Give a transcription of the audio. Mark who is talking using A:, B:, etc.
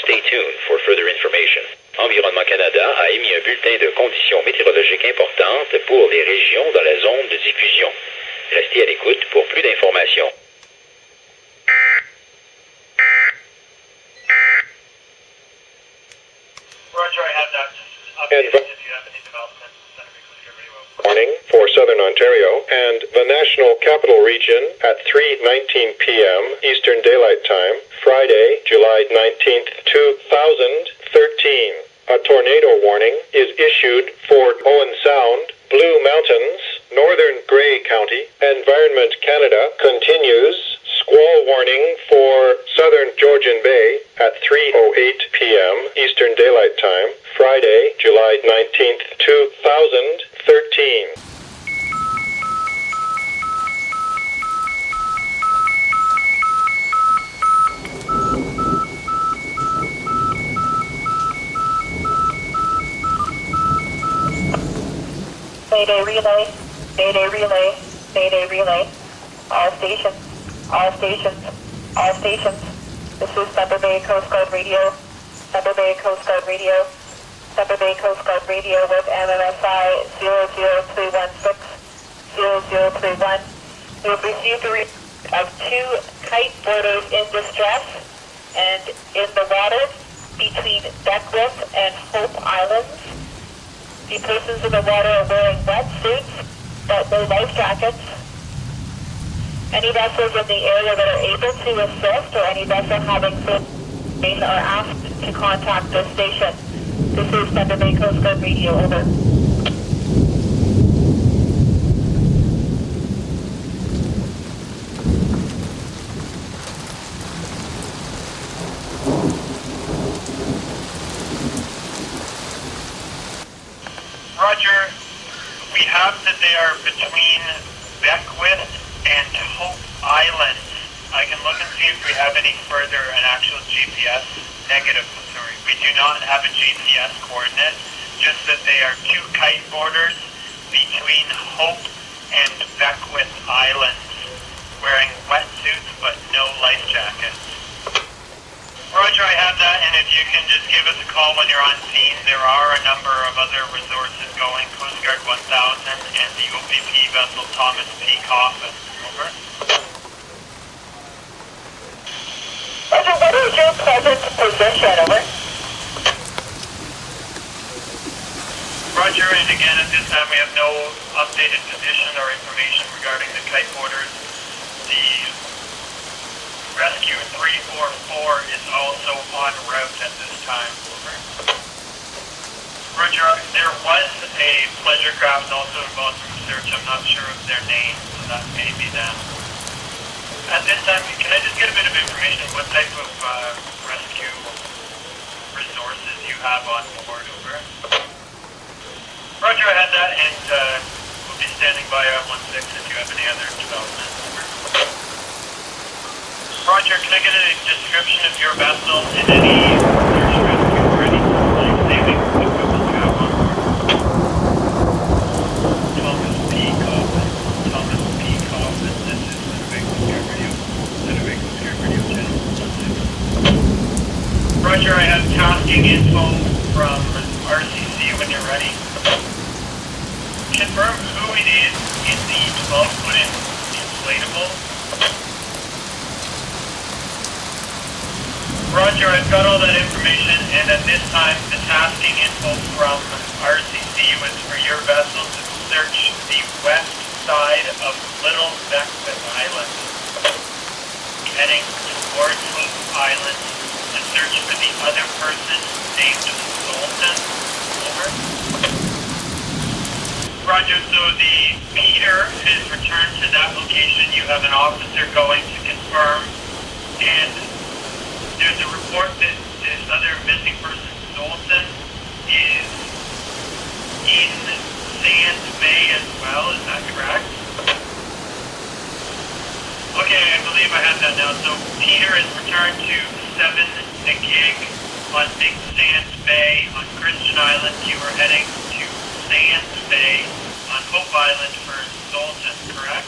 A: Stay tuned for further information. Environnement Canada a émis un bulletin de conditions météorologiques importantes pour les régions dans la zone de diffusion. Restez à l'écoute pour plus d'informations.
B: Roger, I have that. Updated if you have any developments.
C: Morning for Southern Ontario and the National Capital Region at 3:19 p.m. Eastern Daylight Time, Friday, July 19th, 2013. A tornado warning is issued for Owen Sound, Blue Mountains, Northern Grey County. Environment Canada continues squall warning for Southern Georgian Bay at 3:08 p.m. Eastern Daylight Time, Friday, July 19th, 2013.
D: Mayday Relay, Mayday Relay, Mayday Relay. All stations, all stations, all stations. This is Thunder Bay Coast Guard Radio, Thunder Bay Coast Guard Radio, Thunder Bay Coast Guard Radio with MMSI 00316, 0031. We have received a report of 2 kite boarders in distress and in the water between Beckwith and Hope Islands. The persons in the water are wearing wetsuits, but no life jackets. Any vessels in the area that are able to assist or any vessel having food are asked to contact this station. This is Thunder Bay Coast Guard Radio, over.
B: Roger, we have that they are between Beckwith and Hope Islands. I can look and see if we have any further an actual GPS negative. Sorry, we do not have a GPS coordinate, just that they are 2 kite boarders between Hope and Beckwith Islands, wearing wetsuits but no life jackets. Roger, I have that, and if you can just give us a call when you're on scene. There are a number of other resources going, Coast Guard 1000 and the OPP vessel Thomas P. Coffin. Over.
D: Roger, what is your present position, over?
B: Roger, and again, at this time we have no updated position or information regarding the kite boarders. The Rescue 344 is also en route at this time. Over. Roger, there was a pleasure craft also involved in research. I'm not sure of their name, so that may be them. At this time, can I just get a bit of information on what type of rescue resources you have on board? Over. Roger, I had that, and we'll be standing by on 16 if you have any other developments. Over. Roger, can I get a description of your vessel and any search rescue or any life-saving equipment you have on board? Thomas P. Coffin. Thomas P. Coffin. This is Center Bay Coast Guard Radio. Center Bay Coast Guard Radio Channel 16. Roger, I have tasking info from RCC when you're ready. Confirm who it is in the 12-foot inflatable. Roger, I've got all that information, and at this time, the tasking info from RCC was for your vessel to search the west side of Little Beckwith Island, heading towards Hope Island to search for the other person named Zoltan. Over. Roger, so the Peter has returned to that location. You have an officer going to confirm, and there's a report that this other missing person, Zoltan, is in Sand Bay as well. Is that correct? Okay, I believe I have that now. So Peter has returned to 7 the gig on Big Sand Bay on Christian Island. You are heading to Sand Bay on Hope Island for Zoltan, correct?